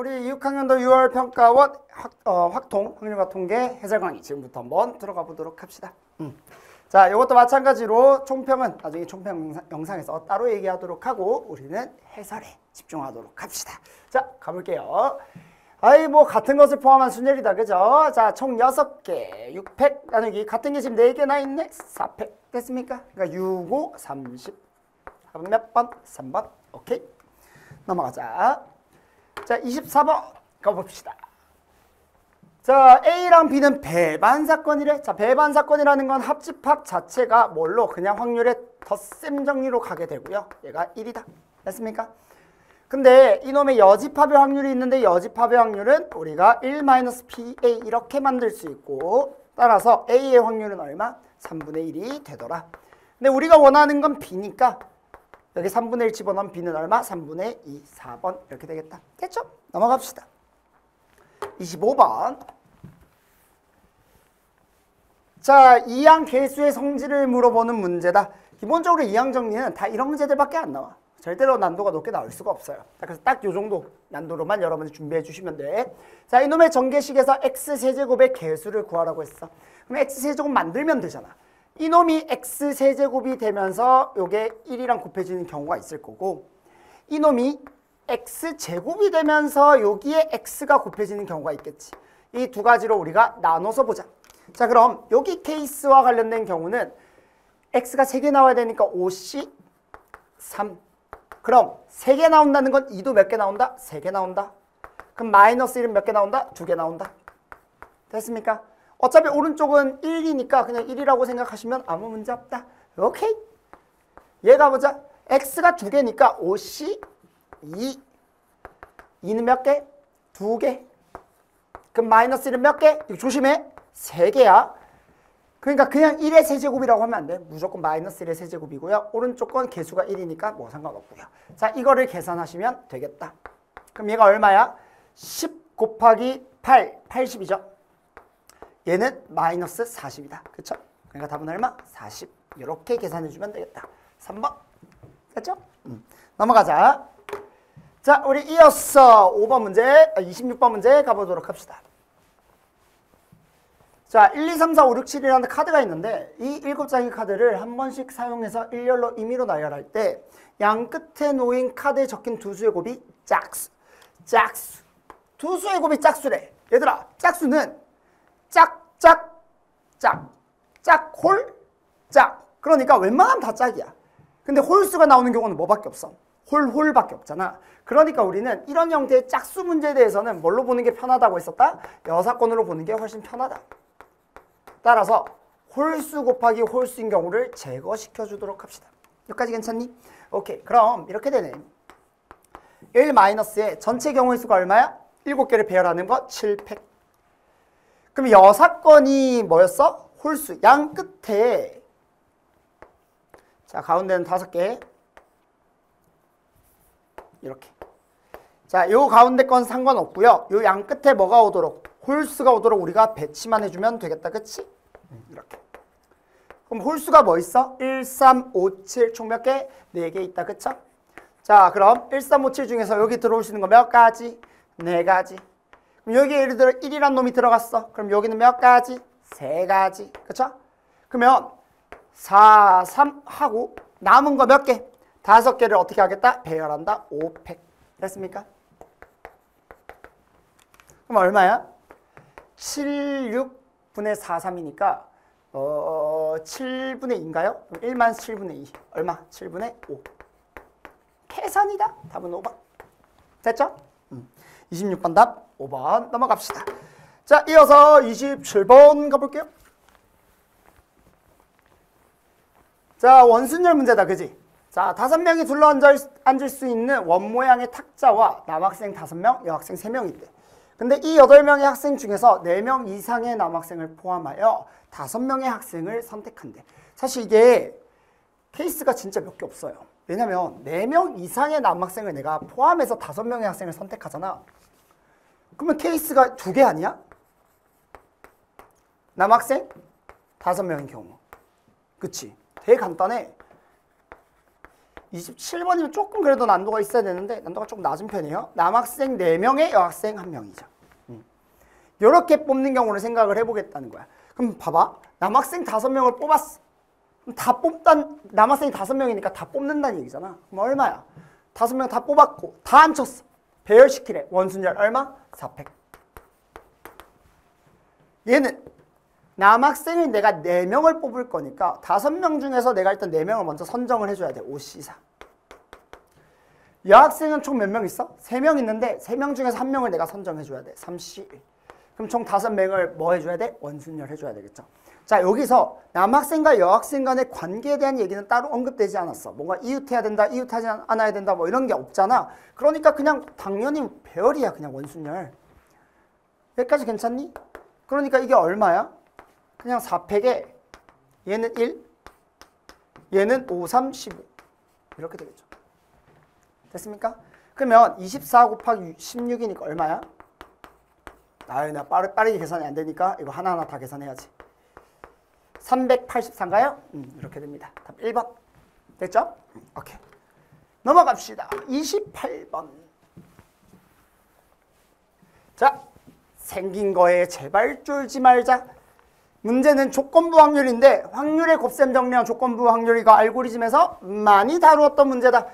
우리 6학년도 6월 평가원 확통, 확률과 통계 해설 강의 지금부터 한번 들어가 보도록 합시다. 자, 이것도 마찬가지로 총평은 나중에 총평 영상에서 따로 얘기하도록 하고 우리는 해설에 집중하도록 합시다. 자, 가볼게요. 아이 뭐 같은 것을 포함한 순열이다, 그죠? 자, 총 6개, 6팩 나누기 같은 게 지금 4개나 있네? 4팩 됐습니까? 그러니까 6, 5, 30. 답은 몇 번? 3번. 오케이. 넘어가자. 자, 24번 가봅시다. 자, A랑 B는 배반 사건이래. 자, 배반 사건이라는 건 합집합 자체가 뭘로? 그냥 확률의 덧셈 정리로 가게 되고요. 얘가 1이다. 됐습니까? 근데 이놈의 여집합의 확률이 있는데 여집합의 확률은 우리가 1-PA 이렇게 만들 수 있고 따라서 A의 확률은 얼마? 3분의 1이 되더라. 근데 우리가 원하는 건 B니까 여기 3분의 1 집어넣으면 B는 얼마? 3분의 2, 4번 이렇게 되겠다. 됐죠? 넘어갑시다. 25번. 자, 이항 개수의 성질을 물어보는 문제다. 기본적으로 이항 정리는 다 이런 문제들밖에 안 나와. 절대로 난도가 높게 나올 수가 없어요. 그래서 딱 요 정도 난도로만 여러분이 준비해 주시면 돼. 자, 이놈의 전개식에서 x세제곱의 개수를 구하라고 했어. 그럼 x세제곱 만들면 되잖아. 이놈이 x세제곱이 되면서 요게 1이랑 곱해지는 경우가 있을 거고 이놈이 x제곱이 되면서 여기에 x가 곱해지는 경우가 있겠지. 이 두 가지로 우리가 나눠서 보자. 자, 그럼 여기 케이스와 관련된 경우는 x가 3개 나와야 되니까 5c 3. 그럼 3개 나온다는 건 2도 몇 개 나온다? 3개 나온다. 그럼 마이너스 1은 몇 개 나온다? 2개 나온다. 됐습니까? 어차피 오른쪽은 1이니까 그냥 1이라고 생각하시면 아무 문제 없다. 오케이. 얘가 보자. x가 2개니까 5c 2. 2는 몇 개? 2개. 그럼 마이너스 1은 몇 개? 이거 조심해. 3개야. 그러니까 그냥 1의 세제곱이라고 하면 안 돼. 무조건 마이너스 1의 세제곱이고요. 오른쪽 건 개수가 1이니까 뭐 상관없고요. 자, 이거를 계산하시면 되겠다. 그럼 얘가 얼마야? 10 곱하기 8, 80이죠. 얘는 마이너스 40이다. 그쵸? 그러니까 답은 얼마? 40. 이렇게 계산해주면 되겠다. 3번. 됐죠? 넘어가자. 자, 우리 이어서 5번 문제, 26번 문제 가보도록 합시다. 자, 1, 2, 3, 4, 5, 6, 7이라는 카드가 있는데 이 7장의 카드를 한 번씩 사용해서 일렬로 임의로 나열할 때 양 끝에 놓인 카드에 적힌 두 수의 곱이 짝수. 짝수. 두 수의 곱이 짝수래. 얘들아, 짝수는 짝, 짝, 짝, 짝, 홀, 짝. 그러니까 웬만하면 다 짝이야. 근데 홀수가 나오는 경우는 뭐밖에 없어? 홀밖에 없잖아. 그러니까 우리는 이런 형태의 짝수 문제에 대해서는 뭘로 보는 게 편하다고 했었다? 여사건으로 보는 게 훨씬 편하다. 따라서 홀수 곱하기 홀수인 경우를 제거시켜 주도록 합시다. 여기까지 괜찮니? 오케이. 그럼 이렇게 되네. 1-의 전체 경우의 수가 얼마야? 7개를 배열하는 거 7팩. 그럼 여사건이 뭐였어? 홀수. 양 끝에 자, 가운데는 5개. 이렇게. 자, 요 가운데 건 상관없고요. 요 양 끝에 뭐가 오도록? 홀수가 오도록 우리가 배치만 해주면 되겠다. 그치? 이렇게. 그럼 홀수가 뭐 있어? 1, 3, 5, 7 총 몇 개? 4개 있다. 그쵸? 자, 그럼 1, 3, 5, 7 중에서 여기 들어올 수 있는 거 몇 가지? 4가지. 그럼 여기 예를 들어 1이란 놈이 들어갔어. 그럼 여기는 몇 가지? 3가지. 그쵸? 그러면 4, 3 하고 남은 거 몇 개? 5개를 어떻게 하겠다? 배열한다. 5팩. 됐습니까? 그럼 얼마야? 7, 6분의 4, 3이니까 7분의 2인가요? 1-7분의 2. 얼마? 7분의 5. 계산이다. 답은 5번. 됐죠? 26번 답 5번 넘어갑시다. 자, 이어서 27번 가볼게요. 자, 원순열 문제다. 그지? 자, 5명이 둘러앉을 수 있는 원 모양의 탁자와 남학생 5명, 여학생 3명 있대. 근데 이 8명의 학생 중에서 4명 이상의 남학생을 포함하여 5명의 학생을 선택한대. 사실 이게 케이스가 진짜 몇 개 없어요. 왜냐면 4명 이상의 남학생을 내가 포함해서 5명의 학생을 선택하잖아. 그러면 케이스가 2개 아니야? 남학생 5명인 경우. 그치? 되게 간단해. 27번이면 조금 그래도 난도가 있어야 되는데 난도가 조금 낮은 편이에요. 남학생 4명에 여학생 1명이죠. 이렇게 뽑는 경우를 생각을 해보겠다는 거야. 그럼 봐봐. 남학생 5명을 뽑았어. 그럼 다 남학생이 5명이니까 다 뽑는다는 얘기잖아. 그럼 얼마야? 5명 다 뽑았고 다 합쳤어. 배열시키래. 원순열 얼마? 4팩. 얘는 남학생을 내가 4명을 뽑을 거니까 5명 중에서 내가 일단 4명을 먼저 선정을 해줘야 돼. 5C4. 여학생은 총 몇 명 있어? 3명 있는데 3명 중에서 1명을 내가 선정해줘야 돼. 3C1. 그럼 총 5명을 뭐 해줘야 돼? 원순열 해줘야 되겠죠. 자, 여기서 남학생과 여학생 간의 관계에 대한 얘기는 따로 언급되지 않았어. 뭔가 이웃해야 된다, 이웃하지 않아야 된다 뭐 이런 게 없잖아. 그러니까 그냥 당연히 배열이야. 그냥 원순열. 여기까지 괜찮니? 그러니까 이게 얼마야? 그냥 4팩에 얘는 1, 얘는 5, 3, 15 이렇게 되겠죠. 됐습니까? 그러면 24 곱하기 16이니까 얼마야? 나 빠르게 계산이 안 되니까 이거 하나하나 다 계산해야지. 384인가요? 이렇게 됩니다. 답 1번. 됐죠? 오케이. 넘어갑시다. 28번. 자, 생긴 거에 제발 쫄지 말자. 문제는 조건부 확률인데 확률의 곱셈 정리한 조건부 확률이가 알고리즘에서 많이 다루었던 문제다.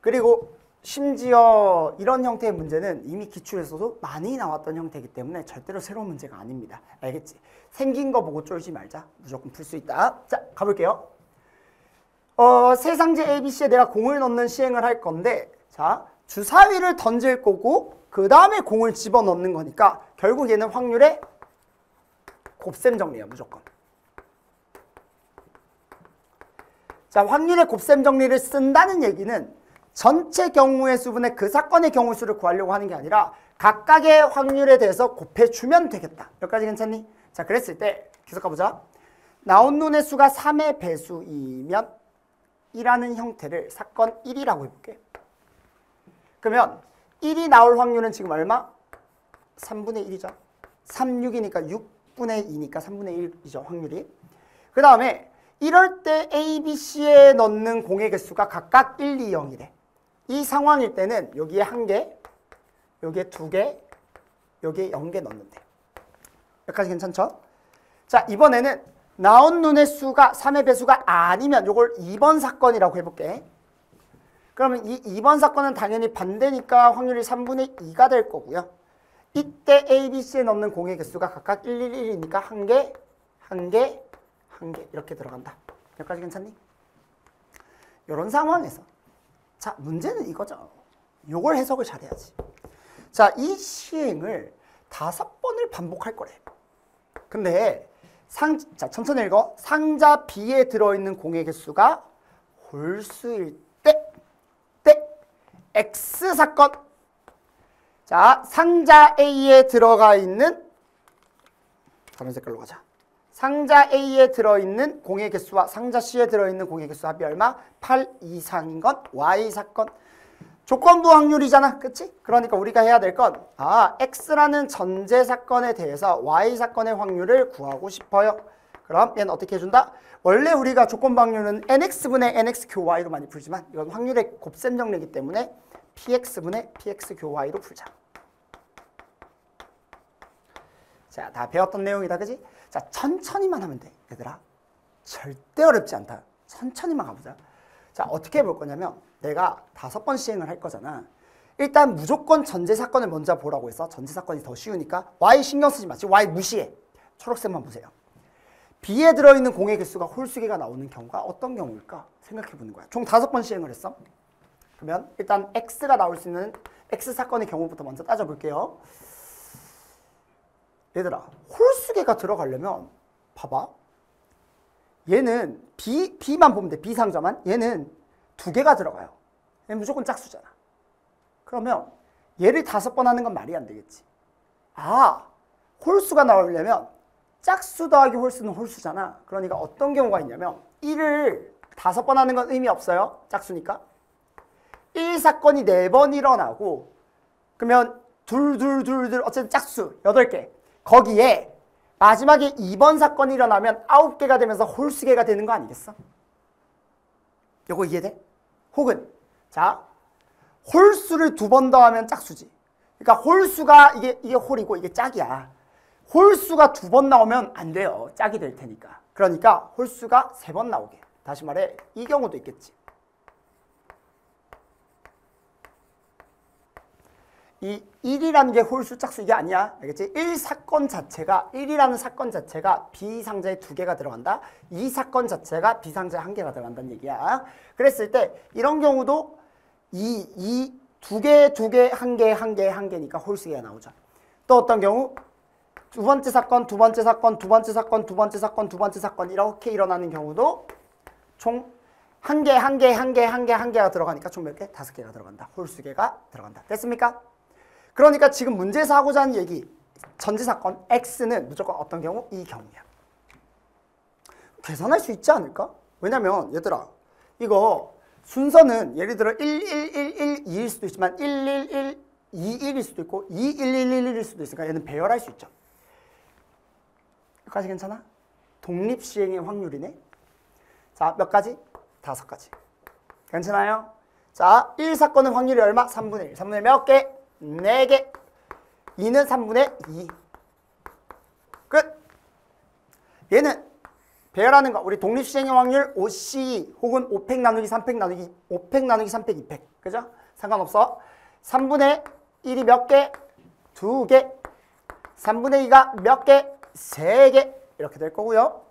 그리고 심지어 이런 형태의 문제는 이미 기출에서도 많이 나왔던 형태이기 때문에 절대로 새로운 문제가 아닙니다. 알겠지? 생긴 거 보고 쫄지 말자. 무조건 풀 수 있다. 자, 가볼게요. 세상제 ABC에 내가 공을 넣는 시행을 할 건데, 자, 주사위를 던질 거고 그 다음에 공을 집어넣는 거니까 결국 얘는 확률의 곱셈 정리야. 무조건. 자, 확률의 곱셈 정리를 쓴다는 얘기는 전체 경우의 수분의 그 사건의 경우 수를 구하려고 하는 게 아니라 각각의 확률에 대해서 곱해주면 되겠다. 여기까지 괜찮니? 자, 그랬을 때 계속 가보자. 나온 눈의 수가 3의 배수이면 1라는 형태를 사건 1이라고 해볼게. 그러면 1이 나올 확률은 지금 얼마? 3분의 1이죠. 3, 6이니까 6분의 2니까 3분의 1이죠. 확률이. 그 다음에 이럴 때 A, B, C에 넣는 공의 개수가 각각 1, 2, 0이래. 이 상황일 때는 여기에 1개, 여기에 2개, 여기에 0개 넣는데. 여기까지 괜찮죠? 자, 이번에는 나온 눈의 수가 3의 배수가 아니면 이걸 2번 사건이라고 해볼게. 그러면 이 2번 사건은 당연히 반대니까 확률이 3분의 2가 될 거고요. 이때 A, B, C에 넣는 공의 개수가 각각 1, 1, 1이니까 1개, 1개, 1개 이렇게 들어간다. 여기까지 괜찮니? 이런 상황에서 자, 문제는 이거죠. 요걸 해석을 잘해야지. 자, 이 시행을 5번을 반복할 거래. 근데 자, 천천히 읽어. 상자 B에 들어있는 공의 개수가 홀수일 때 X 사건. 자, 상자 A에 들어가 있는 다른 색깔로 가자. 상자 A에 들어있는 공의 개수와 상자 C에 들어있는 공의 개수 합이 얼마? 8 이상인 건 Y 사건. 조건부 확률이잖아. 그치? 그러니까 우리가 해야 될 건 X라는 전제 사건에 대해서 Y 사건의 확률을 구하고 싶어요. 그럼 얘는 어떻게 해준다? 원래 우리가 조건부 확률은 NX분의 NXQY로 많이 풀지만 이건 확률의 곱셈 정리이기 때문에 PX분의 PXQY로 풀자. 자, 다 배웠던 내용이다. 그지? 자, 천천히만 하면 돼. 얘들아. 절대 어렵지 않다. 천천히만 가보자. 자, 어떻게 해볼 거냐면 내가 5번 시행을 할 거잖아. 일단 무조건 전제 사건을 먼저 보라고 해서 전제 사건이 더 쉬우니까 Y 신경 쓰지 마. 지금 Y 무시해. 초록색만 보세요. B에 들어있는 공의 개수가 홀수개가 나오는 경우가 어떤 경우일까? 생각해 보는 거야. 총 5번 시행을 했어. 그러면 일단 X가 나올 수 있는 X 사건의 경우부터 먼저 따져볼게요. 얘들아, 홀수개가 들어가려면 봐봐. 얘는 B만 보면 돼. B 상자만. 얘는 2개가 들어가요. 얘는 무조건 짝수잖아. 그러면 얘를 5번 하는 건 말이 안 되겠지. 홀수가 나오려면 짝수 더하기 홀수는 홀수잖아. 그러니까 어떤 경우가 있냐면 1을 5번 하는 건 의미 없어요. 짝수니까. 1 사건이 4번 일어나고 그러면 둘 어쨌든 짝수 8개. 거기에 마지막에 2번 사건이 일어나면 9개가 되면서 홀수개가 되는 거 아니겠어? 요거 이해돼? 혹은 자 홀수를 2번 더하면 짝수지. 그러니까 홀수가 이게 홀이고 이게 짝이야. 홀수가 2번 나오면 안 돼요. 짝이 될 테니까. 그러니까 홀수가 3번 나오게. 다시 말해 이 경우도 있겠지. 이 1이라는 게 홀수 짝수 이게 아니야. 알겠지? 1이라는 사건 자체가 B상자에 2개가 들어간다. 이 사건 자체가 B상자에 1개가 들어간다는 얘기야. 그랬을 때 이런 경우도 이 2개, 1개니까 홀수가 나오죠. 또 어떤 경우 두 번째 사건 이렇게 일어나는 경우도 총 1개가 들어가니까 총 몇 개? 5개가 들어간다. 홀수개가 들어간다. 됐습니까? 그러니까 지금 문제에서 하고자 하는 얘기 전제사건 X는 무조건 어떤 경우? 이 경우야. 계산할 수 있지 않을까? 왜냐면 얘들아 이거 순서는 예를 들어 1111 2일 수도 있지만 111 21일 수도 있고 21111일 수도 있으니까 얘는 배열할 수 있죠. 여기까지 괜찮아? 독립시행의 확률이네. 자, 몇 가지? 5가지. 괜찮아요? 자, 1사건의 확률이 얼마? 3분의 1. 3분의 1 몇 개? 4개. 2는 3분의 2. 끝. 얘는 배열하는 거. 우리 독립시행의 확률 5C 혹은 5팩 나누기 3팩 나누기 5팩 나누기 3팩 2팩. 그죠? 상관없어. 3분의 1이 몇 개? 2개. 3분의 2가 몇 개? 3개. 이렇게 될 거고요.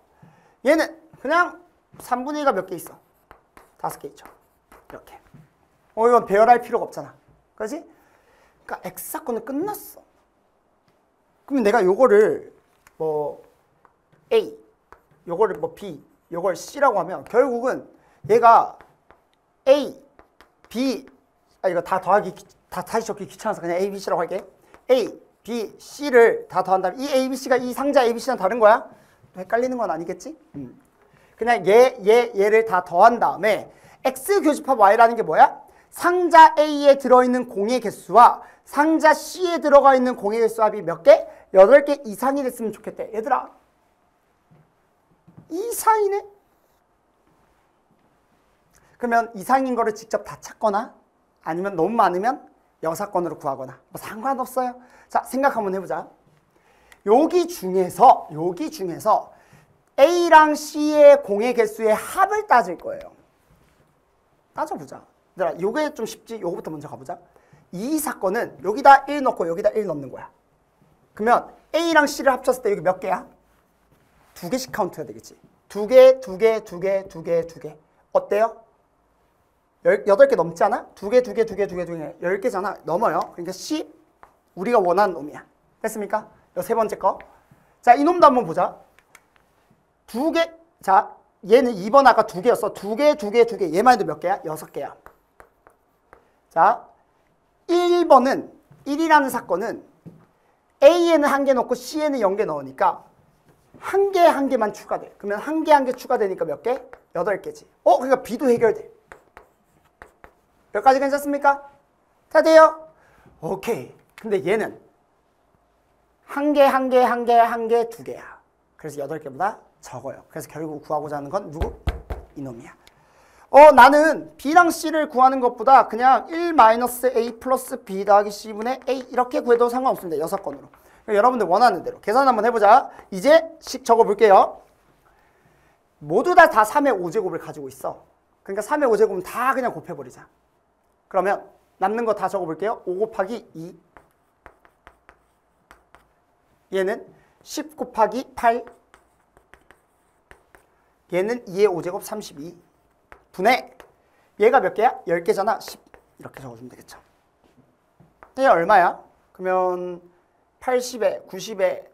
얘는 그냥 3분의 2가 몇 개 있어? 5개 있죠. 이렇게. 이건 배열할 필요가 없잖아. 그렇지? 그러니까 X사건은 끝났어. 그러면 내가 요거를 뭐 A, 요거를 뭐 B, 요걸 C라고 하면 결국은 얘가 A, B, 이거 다 더하기, 다 다시 적기 귀찮아서 그냥 A, B, C라고 할게. A, B, C를 다 더한 다음에 이 A, B, C가 이 상자 A, B, C랑 다른 거야? 헷갈리는 건 아니겠지? 그냥 얘를 다 더한 다음에 X 교집합 Y라는 게 뭐야? 상자 A에 들어있는 공의 개수와 상자 C에 들어가 있는 공의 개수 합이 몇 개? 8개 이상이 됐으면 좋겠대. 얘들아 이상이네? 그러면 이상인 거를 직접 다 찾거나 아니면 너무 많으면 여사건으로 구하거나 뭐 상관없어요. 자, 생각 한번 해보자. 여기 중에서 A랑 C의 공의 개수의 합을 따질 거예요. 따져보자. 얘들아, 요게 좀 쉽지? 요거부터 먼저 가보자. 이 사건은 여기다 1 넣고 여기다 1 넣는 거야. 그러면 A랑 C를 합쳤을 때 여기 몇 개야? 2개씩 카운트해야 되겠지. 2개. 어때요? 8개 넘지 않아? 2개, 10개잖아. 넘어요. 그러니까 C, 우리가 원하는 놈이야. 됐습니까? 이 세 번째 거. 자, 이놈도 한번 보자. 2개. 자, 얘는 2번 아까 2개였어. 2개. 얘만 해도 몇 개야? 6개야. 자, 1번은 1이라는 사건은 A에는 1개 넣고 C에는 0개 넣으니까 한 개만 추가돼. 그러면 한 개 추가되니까 몇 개? 8개지. 그러니까 B도 해결돼. 여기까지 괜찮습니까? 다 돼요? 오케이. 근데 얘는 한 개, 2개야. 그래서 8개보다 적어요. 그래서 결국 구하고자 하는 건 누구? 이놈이야. 나는 B랑 C를 구하는 것보다 그냥 1-A 플러스 B 더하기 C분의 A 이렇게 구해도 상관없습니다. 6건으로. 여러분들 원하는 대로 계산 한번 해보자. 이제 식 적어볼게요. 모두 다 3의 5제곱을 가지고 있어. 그러니까 3의 5제곱은 다 그냥 곱해버리자. 그러면 남는 거 다 적어볼게요. 5 곱하기 2. 얘는 10 곱하기 8. 얘는 2의 5제곱 32. 분의 얘가 몇 개야? 10개잖아. 10. 이렇게 적어주면 되겠죠. 얘 얼마야? 그러면 80에 90에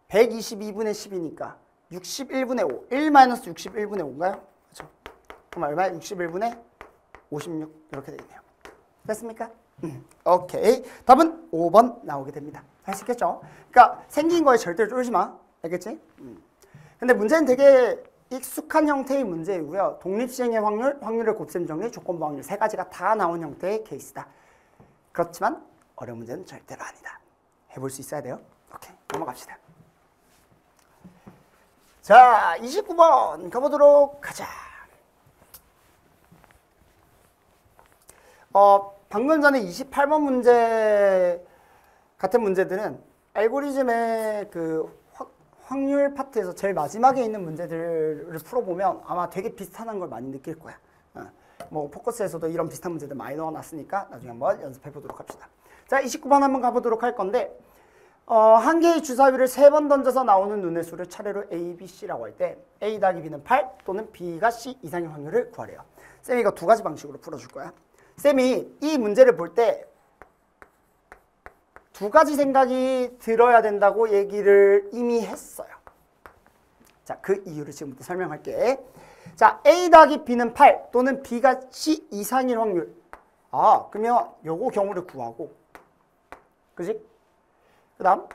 122분의 10이니까 61분의 5. 1-61분의 5인가요? 그렇죠. 그럼 얼마야? 61분의 56 이렇게 되겠네요. 됐습니까? 오케이. 답은 5번 나오게 됩니다. 할 수 있겠죠? 그러니까 생긴 거에 절대로 쫄지 마. 알겠지? 근데 문제는 되게 익숙한 형태의 문제이고요. 독립시행의 확률, 확률의 곱셈 정리, 조건부 확률 세 가지가 다 나온 형태의 케이스다. 그렇지만 어려운 문제는 절대로 아니다. 해볼 수 있어야 돼요. 오케이. 넘어갑시다. 자, 29번 가보도록 하자. 방금 전에 28번 문제 같은 문제들은 알고리즘의 그 확률 파트에서 제일 마지막에 있는 문제들을 풀어보면 아마 되게 비슷한 걸 많이 느낄 거야. 뭐 포커스에서도 이런 비슷한 문제들 많이 넣어놨으니까 나중에 한번 연습해 보도록 합시다. 자, 29번 한번 가보도록 할 건데 한 개의 주사위를 3번 던져서 나오는 눈의 수를 차례로 A, B, C라고 할 때 A 더하기 B는 8 또는 B가 C 이상의 확률을 구하래요. 쌤이 이거 두 가지 방식으로 풀어줄 거야. 쌤이 이 문제를 볼 때 두 가지 생각이 들어야 된다고 얘기를 이미 했어요. 자, 그 이유를 지금부터 설명할게. 자, A 더하기 B는 8 또는 B가 C 이상일 확률. 그러면 요거 경우를 구하고, 그지? 그 다음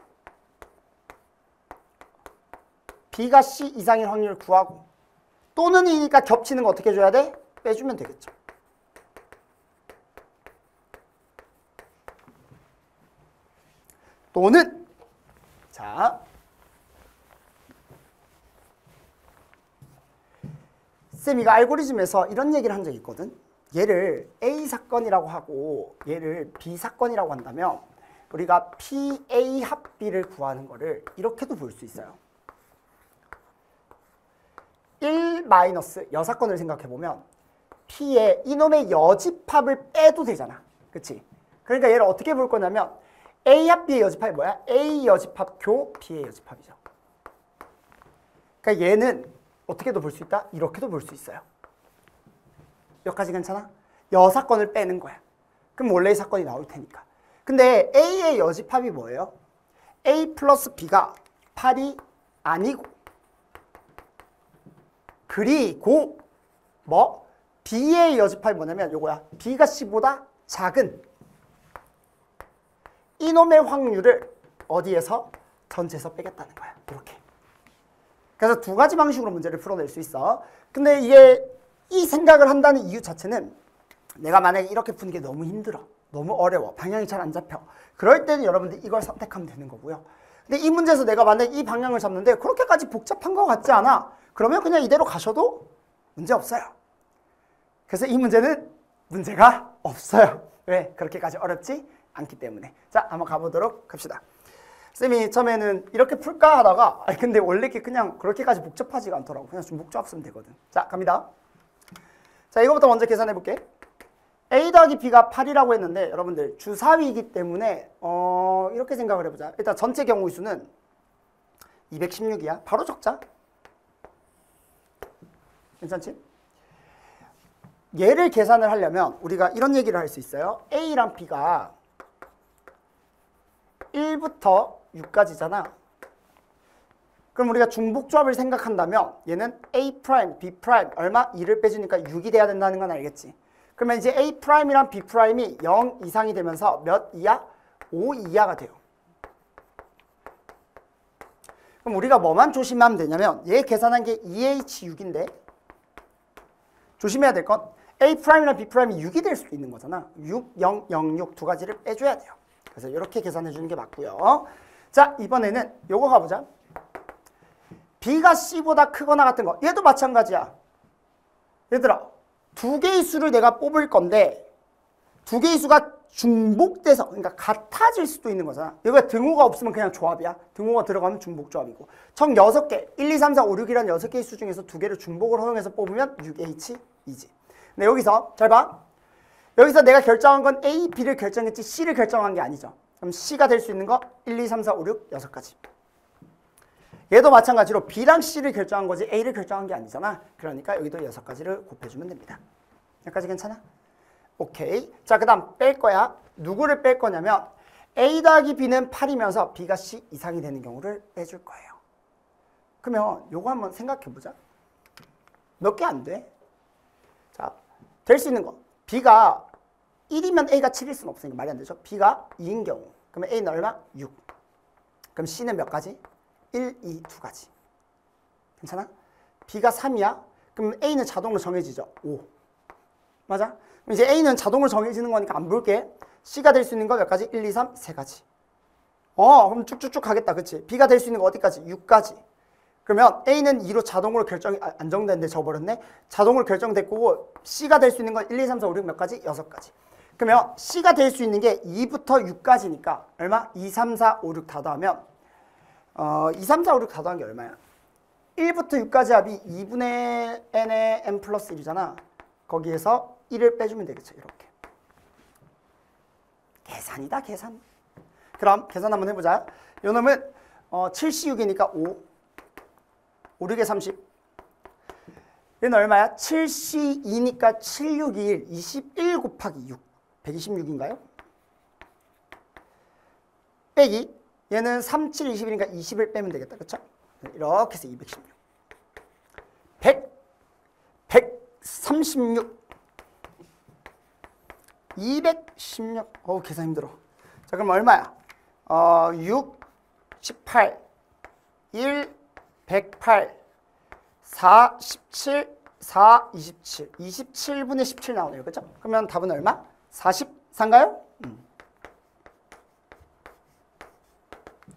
B가 C 이상일 확률을 구하고, 또는 이니까 겹치는 거 어떻게 해줘야 돼? 빼주면 되겠죠. 또는 자, 쌤이가 알고리즘에서 이런 얘기를 한 적이 있거든. 얘를 A 사건이라고 하고 얘를 B 사건이라고 한다면 우리가 PA 합 B를 구하는 거를 이렇게도 볼 수 있어요. 1 마이너스 여사건을 생각해보면 P의 이놈의 여집합을 빼도 되잖아. 그치? 그러니까 얘를 어떻게 볼 거냐면 A 합 B의 여집합이 뭐야? A 여집합 교 B의 여집합이죠. 그러니까 얘는 어떻게도 볼 수 있다? 이렇게도 볼 수 있어요. 여기까지 괜찮아? 여사건을 빼는 거야. 그럼 원래의 사건이 나올 테니까. 근데 A의 여집합이 뭐예요? A 플러스 B가 8이 아니고, 그리고 뭐? B의 여집합이 뭐냐면 요거야. B가 C보다 작은 이놈의 확률을 어디에서? 전체에서 빼겠다는 거야. 이렇게. 그래서 두 가지 방식으로 문제를 풀어낼 수 있어. 근데 이게 이 생각을 한다는 이유 자체는 내가 만약에 이렇게 푸는 게 너무 힘들어. 너무 어려워. 방향이 잘 안 잡혀. 그럴 때는 여러분들 이걸 선택하면 되는 거고요. 근데 이 문제에서 내가 만약에 이 방향을 잡는데 그렇게까지 복잡한 것 같지 않아? 그러면 그냥 이대로 가셔도 문제 없어요. 그래서 이 문제는 문제가 없어요. 왜? 그렇게까지 어렵지 않기 때문에. 자, 한번 가보도록 합시다. 쌤이 처음에는 이렇게 풀까 하다가 근데 원래 그냥 그렇게까지 복잡하지가 않더라고. 그냥 좀 복잡 쓰면 되거든. 자, 갑니다. 자, 이거부터 먼저 계산해 볼게. A 더하기 B가 8이라고 했는데 여러분들 주사위이기 때문에 이렇게 생각을 해보자. 일단 전체 경우의 수는 216이야. 바로 적자. 괜찮지? 얘를 계산을 하려면 우리가 이런 얘기를 할 수 있어요. A랑 B가 1부터 6까지잖아. 그럼 우리가 중복조합을 생각한다면 얘는 A', B' 얼마? 2를 빼주니까 6이 돼야 된다는 건 알겠지? 그러면 이제 A'이랑 B'이 0 이상이 되면서 몇 이하? 5 이하가 돼요. 그럼 우리가 뭐만 조심하면 되냐면 얘 계산한 게 2H6인데 조심해야 될 건 A'이랑 B'이 6이 될 수도 있는 거잖아. 6, 0, 0, 6 두 가지를 빼줘야 돼요. 그래서 이렇게 계산해 주는 게 맞고요. 자, 이번에는 요거 가보자. B가 C보다 크거나 같은 거. 얘도 마찬가지야. 얘들아, 두 개의 수를 내가 뽑을 건데 두 개의 수가 중복돼서 그러니까 같아질 수도 있는 거잖아. 여기가 등호가 없으면 그냥 조합이야. 등호가 들어가면 중복조합이고. 총 6개, 1, 2, 3, 4, 5, 6이라는 6개의 수 중에서 두 개를 중복을 허용해서 뽑으면 6H이지. 근데 여기서 잘 봐. 여기서 내가 결정한 건 A, B를 결정했지 C를 결정한 게 아니죠. 그럼 C가 될 수 있는 거 1, 2, 3, 4, 5, 6, 6가지. 얘도 마찬가지로 B랑 C를 결정한 거지 A를 결정한 게 아니잖아. 그러니까 여기도 6가지를 곱해주면 됩니다. 여기까지 괜찮아? 오케이. 자, 그 다음 뺄 거야. 누구를 뺄 거냐면 A 더하기 B는 8이면서 B가 C 이상이 되는 경우를 빼줄 거예요. 그러면 요거 한번 생각해보자. 몇 개 안 돼? 자, 될 수 있는 거. B가 1이면 A가 7일 수는 없으니까 말이 안 되죠. B가 2인 경우. 그러면 A는 얼마? 6. 그럼 C는 몇 가지? 1, 2, 두 가지. 괜찮아? B가 3이야? 그럼 A는 자동으로 정해지죠. 5. 맞아? 그럼 이제 A는 자동으로 정해지는 거니까 안 볼게. C가 될 수 있는 거 몇 가지? 1, 2, 3, 세 가지. 그럼 쭉쭉쭉 가겠다. 그치? B가 될 수 있는 거 어디까지? 6까지. 그러면 A는 2로 자동으로 결정이 안정되는데 져버렸네. 자동으로 결정됐고 C가 될 수 있는 건 1, 2, 3, 4, 5, 6 몇 가지? 6가지. 그러면 C가 될 수 있는 게 2부터 6까지니까 얼마? 2, 3, 4, 5, 6 다 더하면 2, 3, 4, 5, 6 다 더한 게 얼마야? 1부터 6까지 합이 2분의 n의 n 플러스 1이잖아. 거기에서 1을 빼주면 되겠죠. 이렇게. 계산이다, 계산. 그럼 계산 한번 해보자. 요 놈은 7C6이니까 5. 5, 6에 30. 얘는 얼마야? 7C2니까 7, 6, 2, 1. 21 곱하기 6. 126인가요? 빼기. 얘는 3, 7, 21이니까 20을 빼면 되겠다. 그쵸? 이렇게 해서 216. 136. 216. 어우, 계산 힘들어. 자, 그럼 얼마야? 6, 18, 1, 108, 4, 17, 4, 27. 27분의 17 나오네요. 그죠? 그러면 답은 얼마? 44인가요?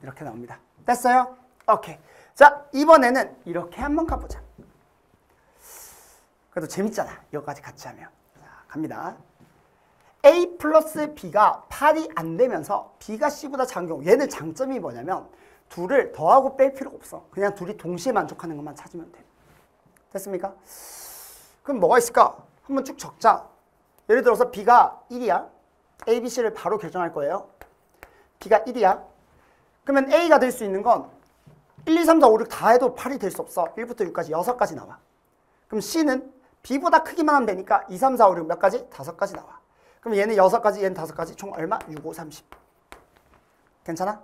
이렇게 나옵니다. 됐어요? 오케이. 자, 이번에는 이렇게 한번 가보자. 그래도 재밌잖아. 여기까지 같이 하면. 자, 갑니다. A 플러스 B가 8이 안 되면서 B가 C보다 작은 경우, 얘는 장점이 뭐냐면 둘을 더하고 뺄 필요가 없어. 그냥 둘이 동시에 만족하는 것만 찾으면 돼. 됐습니까? 그럼 뭐가 있을까? 한번 쭉 적자. 예를 들어서 B가 1이야. A, B, C를 바로 결정할 거예요. B가 1이야. 그러면 A가 될 수 있는 건 1, 2, 3, 4, 5, 6 다 해도 8이 될 수 없어. 1부터 6까지 6가지 나와. 그럼 C는 B보다 크기만 하면 되니까 2, 3, 4, 5, 6 몇 가지? 5가지 나와. 그럼 얘는 6가지, 얘는 5가지, 총 얼마? 6, 5, 30. 괜찮아?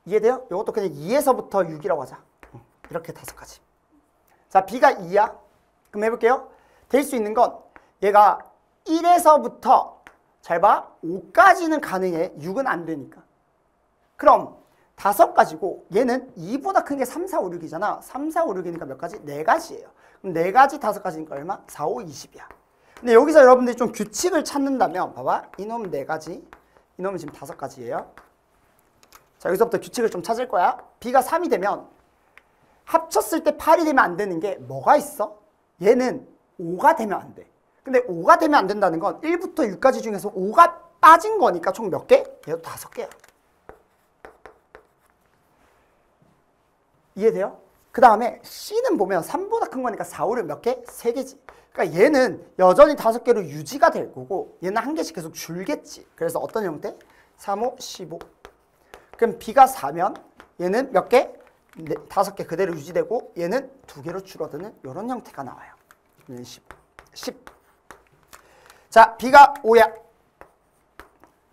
이해돼요? 이것도 그냥 2에서부터 6이라고 하자. 이렇게 5가지. 자, B가 2야. 그럼 해볼게요. 될 수 있는 건 얘가 1에서부터 잘 봐. 5까지는 가능해. 6은 안 되니까. 그럼 5가지고 얘는 2보다 큰 게 3, 4, 5, 6이잖아. 3, 4, 5, 6이니까 몇 가지? 4가지예요. 그럼 4가지, 5가지니까 얼마? 4, 5, 20이야. 근데 여기서 여러분들이 좀 규칙을 찾는다면 봐봐. 이놈 4가지, 이놈은 지금 5가지예요. 자, 여기서부터 규칙을 좀 찾을 거야. B가 3이 되면 합쳤을 때 8이 되면 안 되는 게 뭐가 있어? 얘는 5가 되면 안 돼. 근데 5가 되면 안 된다는 건 1부터 6까지 중에서 5가 빠진 거니까 총 몇 개? 얘도 5개야. 이해돼요? 그 다음에 C는 보면 3보다 큰 거니까 4, 5를 몇 개? 3개지. 그러니까 얘는 여전히 5개로 유지가 될 거고 얘는 1개씩 계속 줄겠지. 그래서 어떤 형태? 3, 5, 15. 그럼 B가 4면 얘는 몇 개? 5개 그대로 유지되고 얘는 2개로 줄어드는 이런 형태가 나와요. 얘는 10. 자, B가 5야.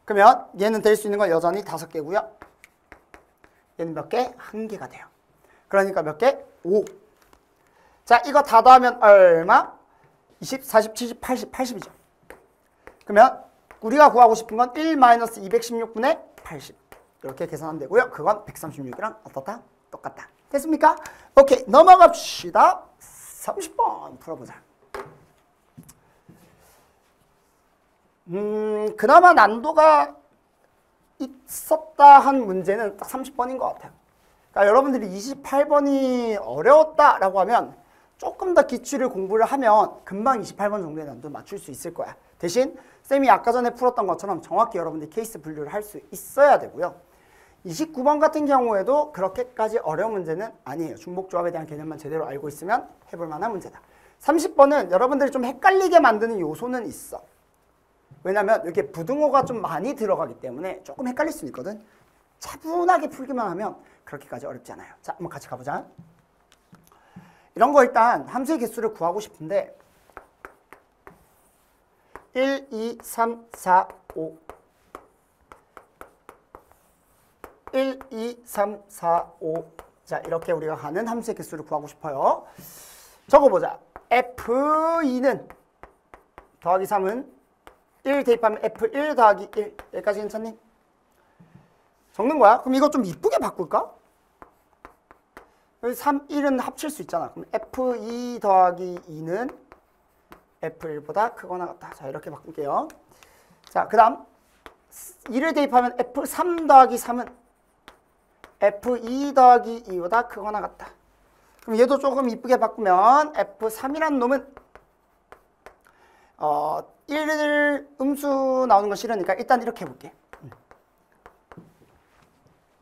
그러면 얘는 될 수 있는 건 여전히 5개고요. 얘는 몇 개? 1개가 돼요. 그러니까 몇 개? 5. 자, 이거 다 더하면 얼마? 20, 40, 70, 80, 80이죠. 그러면 우리가 구하고 싶은 건 1-216분의 80. 이렇게 계산하면 되고요. 그건 136이랑 어떻다? 똑같다. 됐습니까? 오케이, 넘어갑시다. 30번 풀어보자. 그나마 난도가 있었다 한 문제는 딱 30번인 것 같아요. 그러니까 여러분들이 28번이 어려웠다라고 하면 조금 더 기출을 공부를 하면 금방 28번 정도의 난도 맞출 수 있을 거야. 대신 쌤이 아까 전에 풀었던 것처럼 정확히 여러분들이 케이스 분류를 할 수 있어야 되고요. 29번 같은 경우에도 그렇게까지 어려운 문제는 아니에요. 중복조합에 대한 개념만 제대로 알고 있으면 해볼 만한 문제다. 30번은 여러분들이 좀 헷갈리게 만드는 요소는 있어. 왜냐면 이렇게 부등호가 좀 많이 들어가기 때문에 조금 헷갈릴 수 있거든. 차분하게 풀기만 하면 그렇게까지 어렵지 않아요. 자, 한번 같이 가보자. 이런 거 일단 함수의 개수를 구하고 싶은데 1, 2, 3, 4, 5 1, 2, 3, 4, 5 자, 이렇게 우리가 가는 함수의 개수를 구하고 싶어요. 적어보자. F2는 더하기 3은 1 대입하면 F1 더하기 1 여기까지 괜찮니? 적는 거야. 그럼 이거 좀 이쁘게 바꿀까? 여기 3, 1은 합칠 수 있잖아. 그럼 F2 더하기 2는 F1보다 크거나 같다. 자, 이렇게 바꿀게요. 자, 그 다음 2를 대입하면 F3 더하기 3은 F2 더하기 2보다 크거나 같다. 그럼 얘도 조금 이쁘게 바꾸면 F3이라는 놈은 1 음수 나오는 거 싫으니까 일단 이렇게 해볼게.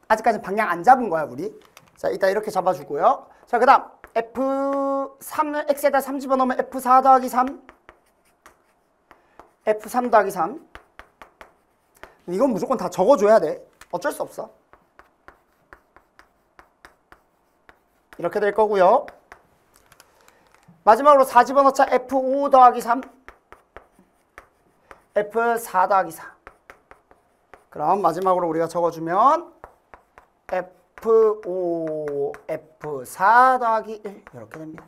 아직까지 방향 안 잡은 거야 우리. 자, 일단 이렇게 잡아주고요. 자, 그 다음 F3을 x에다 3 집어넣으면 F4 더하기 3 F3 더하기 3. 이건 무조건 다 적어줘야 돼. 어쩔 수 없어. 이렇게 될 거고요. 마지막으로 4 집어넣자. F5 더하기 3 F4 더하기 4. 그럼 마지막으로 우리가 적어주면 F5 F4 더하기 1 이렇게 됩니다.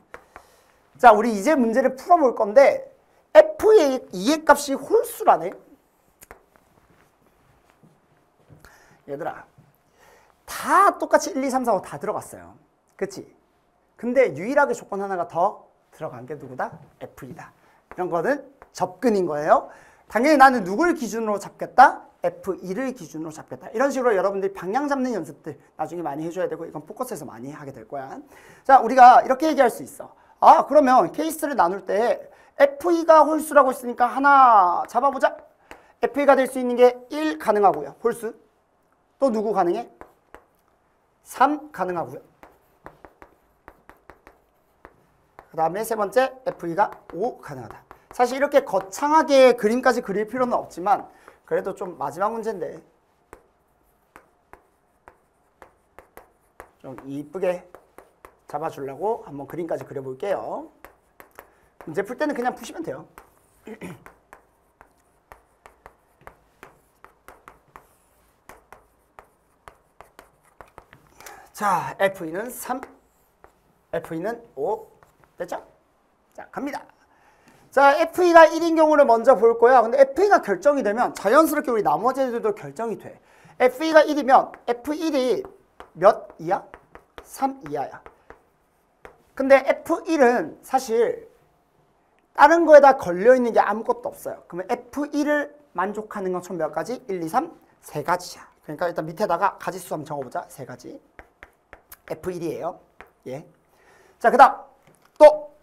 자, 우리 이제 문제를 풀어볼 건데 F의 2의 값이 홀수라네. 얘들아, 다 똑같이 1, 2, 3, 4, 5 다 들어갔어요. 그치? 근데 유일하게 조건 하나가 더 들어간 게 누구다? F이다. 이런 거는 접근인 거예요. 당연히 나는 누굴 기준으로 잡겠다? F2를 기준으로 잡겠다. 이런 식으로 여러분들이 방향 잡는 연습들 나중에 많이 해줘야 되고 이건 포커스에서 많이 하게 될 거야. 자, 우리가 이렇게 얘기할 수 있어. 아, 그러면 케이스를 나눌 때 F2가 홀수라고 했으니까 하나 잡아보자. F2가 될 수 있는 게 1 가능하고요. 홀수. 또 누구 가능해? 3 가능하고요. 그 다음에 세 번째 F2가 5 가능하다. 사실 이렇게 거창하게 그림까지 그릴 필요는 없지만 그래도 좀 마지막 문제인데 좀 이쁘게 잡아주려고 한번 그림까지 그려볼게요. 문제 풀 때는 그냥 푸시면 돼요. 자, F2는 3, F2는 5 됐죠? 자, 갑니다. 자, F2가 1인 경우를 먼저 볼 거야. 근데 F2가 결정이 되면 자연스럽게 우리 나머지 애들도 결정이 돼. F2가 1이면 F1이 몇 이하? 3 이하야. 근데 F1은 사실 다른 거에다 걸려있는 게 아무것도 없어요. 그러면 F1을 만족하는 건 총 몇 가지? 1, 2, 3, 세 가지야. 그러니까 일단 밑에다가 가지수 한번 적어보자. 세 가지. F1이에요. 예. 자, 그 다음 또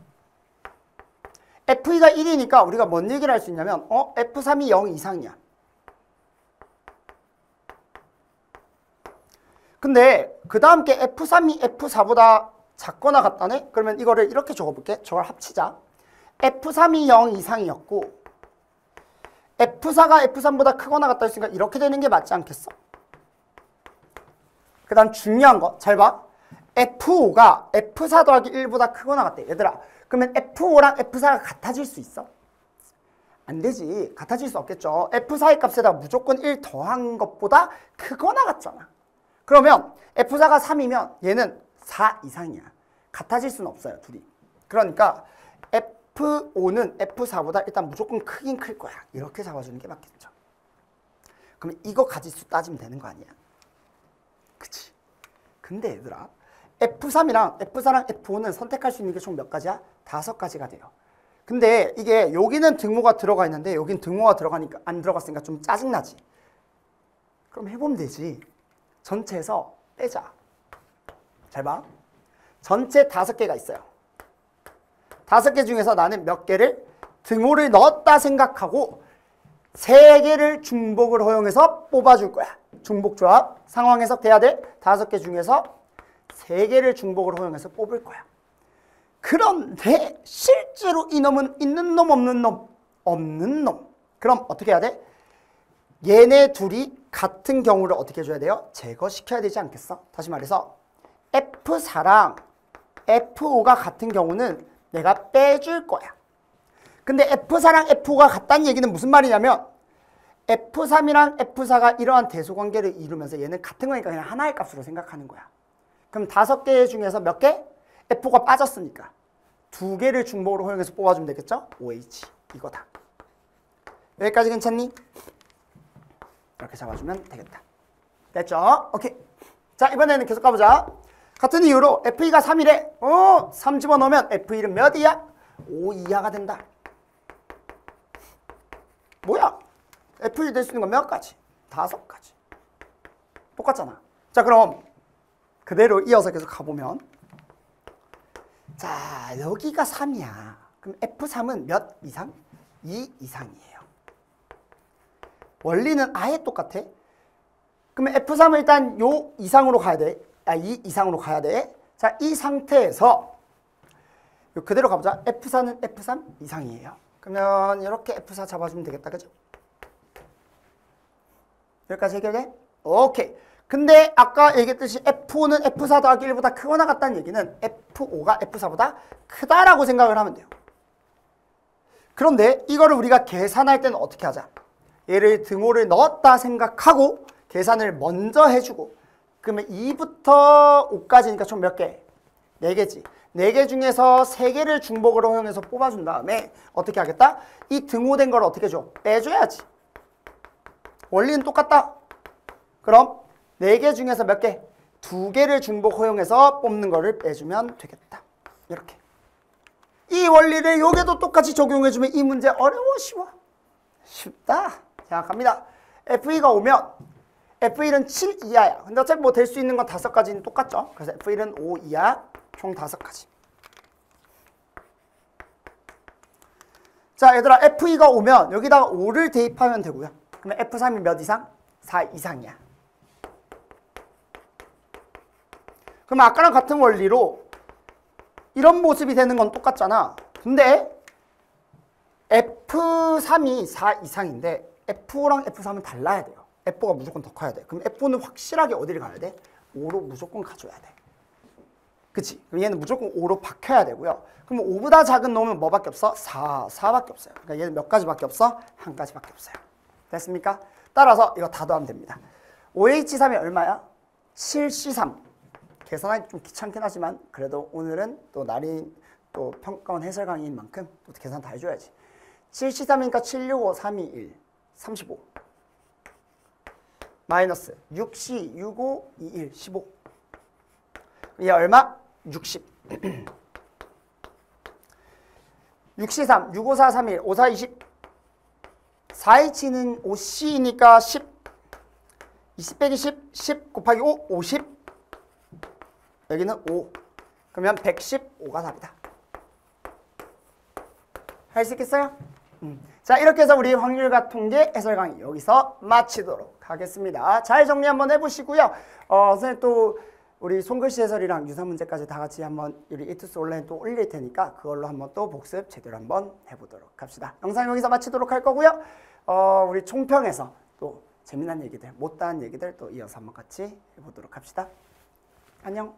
F2가 1이니까 우리가 뭔 얘기를 할 수 있냐면 F3이 0 이상이야. 근데 그 다음 게 F3이 F4보다 작거나 같다네? 그러면 이거를 이렇게 적어볼게. 저걸 합치자. F3이 0 이상이었고 F4가 F3보다 크거나 같다 했으니까 이렇게 되는 게 맞지 않겠어? 그 다음 중요한 거 잘 봐. F5가 F4 더하기 1보다 크거나 같대. 얘들아, 그러면 F5랑 F4가 같아질 수 있어? 안 되지. 같아질 수 없겠죠. F4의 값에다 무조건 1 더한 것보다 크거나 같잖아. 그러면 F4가 3이면 얘는 4 이상이야. 같아질 수는 없어요, 둘이. 그러니까 F5는 F4보다 일단 무조건 크긴 클 거야. 이렇게 잡아주는 게 맞겠죠. 그러면 이거 가지수 따지면 되는 거 아니야? 그치? 근데 얘들아, F3이랑 F4랑 F5는 선택할 수 있는 게 총 몇 가지야? 5가지가 돼요. 근데 이게 여기는 등호가 들어가 있는데 여긴 등호가 들어가니까 안 들어갔으니까 좀 짜증나지. 그럼 해보면 되지. 전체에서 빼자. 잘 봐. 전체 5개가 있어요. 5개 중에서 나는 몇 개를 등호를 넣었다 생각하고 3개를 중복을 허용해서 뽑아줄 거야. 중복조합 상황 해석돼야 돼. 5개 중에서 3개를 중복을 허용해서 뽑을 거야. 그런데 실제로 이놈은 있는 놈 없는 놈? 없는 놈. 그럼 어떻게 해야 돼? 얘네 둘이 같은 경우를 어떻게 해줘야 돼요? 제거시켜야 되지 않겠어? 다시 말해서 F4랑 F5가 같은 경우는 내가 빼줄 거야. 근데 F4랑 F5가 같다는 얘기는 무슨 말이냐면 F3이랑 F4가 이러한 대소관계를 이루면서 얘는 같은 거니까 그냥 하나의 값으로 생각하는 거야. 그럼 5개 중에서 몇 개? F5가 빠졌으니까 2개를 중복으로 허용해서 뽑아주면 되겠죠? OH 이거다. 여기까지 괜찮니? 이렇게 잡아주면 되겠다. 됐죠? 오케이. 자, 이번에는 계속 가보자. 같은 이유로 F2가 3이래. 3 집어넣으면 F1은 몇 이하? 5 이하가 된다. 뭐야? F1 될 수 있는 건 몇 가지? 5가지. 똑같잖아. 자, 그럼 그대로 이어서 계속 가보면 자, 여기가 3이야. 그럼 F3은 몇 이상? 2 이상이에요. 원리는 아예 똑같아. 그러면 F3은 일단 요 이상으로 가야 돼. 2 이상으로 가야 돼. 자, 이 상태에서 그대로 가보자. F4는 F3 이상이에요. 그러면 이렇게 F4 잡아주면 되겠다. 그죠? 여기까지 해결돼? 오케이. 근데 아까 얘기했듯이 F5는 F4 더하기 1보다 크거나 같다는 얘기는 F5가 F4보다 크다라고 생각을 하면 돼요. 그런데 이거를 우리가 계산할 때는 어떻게 하자? 얘를 등호를 넣었다 생각하고 계산을 먼저 해주고 그러면 2부터 5까지니까 총 몇 개? 4개지. 4개 중에서 3개를 중복으로 허용해서 뽑아준 다음에 어떻게 하겠다? 이 등호된 걸 어떻게 줘? 빼줘야지. 원리는 똑같다. 그럼 4개 중에서 몇 개? 2개를 중복 허용해서 뽑는 거를 빼주면 되겠다. 이렇게. 이 원리를 여기도 똑같이 적용해주면 이 문제 어려워? 쉬워? 쉽다. 자, 갑니다. F2가 오면 F1은 7 이하야. 근데 어차피 뭐 될 수 있는 건 5가지는 똑같죠. 그래서 F1은 5 이하 총 5가지. 자, 얘들아 F2가 오면 여기다가 5를 대입하면 되고요. 그러면 F3이 몇 이상? 4 이상이야. 그럼 아까랑 같은 원리로 이런 모습이 되는 건 똑같잖아. 근데 F3이 4 이상인데 F5랑 F3은 달라야 돼요. F5가 무조건 더 커야 돼. 그럼 F5는 확실하게 어디를 가야 돼? 5로 무조건 가줘야 돼. 그치? 그럼 얘는 무조건 5로 박혀야 되고요. 그럼 5보다 작은 놈은 뭐밖에 없어? 4밖에 없어요. 그러니까 얘는 몇 가지밖에 없어? 한 가지밖에 없어요. 됐습니까? 따라서 이거 다 더하면 됩니다. OH3이 얼마야? 7C3. 계산하기 좀 귀찮긴 하지만 그래도 오늘은 또 날이 또 평가원 해설 강의인 만큼 또 계산 다 해줘야지. 7C3이니까 765, 321, 35. 마이너스 6C, 65, 21, 15. 얘 얼마? 60. 6C3, 654, 31, 54, 20. 4H는 5C니까 10. 20 빼기 10, 10 곱하기 5, 50. 여기는 5. 그러면 115가 답이다. 할 수 있겠어요? 자, 이렇게 해서 우리 확률과 통계 해설 강의 여기서 마치도록 하겠습니다. 잘 정리 한번 해보시고요. 선생님 또 우리 손글씨 해설이랑 유사 문제까지 다 같이 한번 우리 이투스 온라인 또 올릴 테니까 그걸로 한번 또 복습 제대로 한번 해보도록 합시다. 영상 여기서 마치도록 할 거고요. 우리 총평에서 또 재미난 얘기들, 못다한 얘기들 또 이어서 한번 같이 해보도록 합시다. 안녕.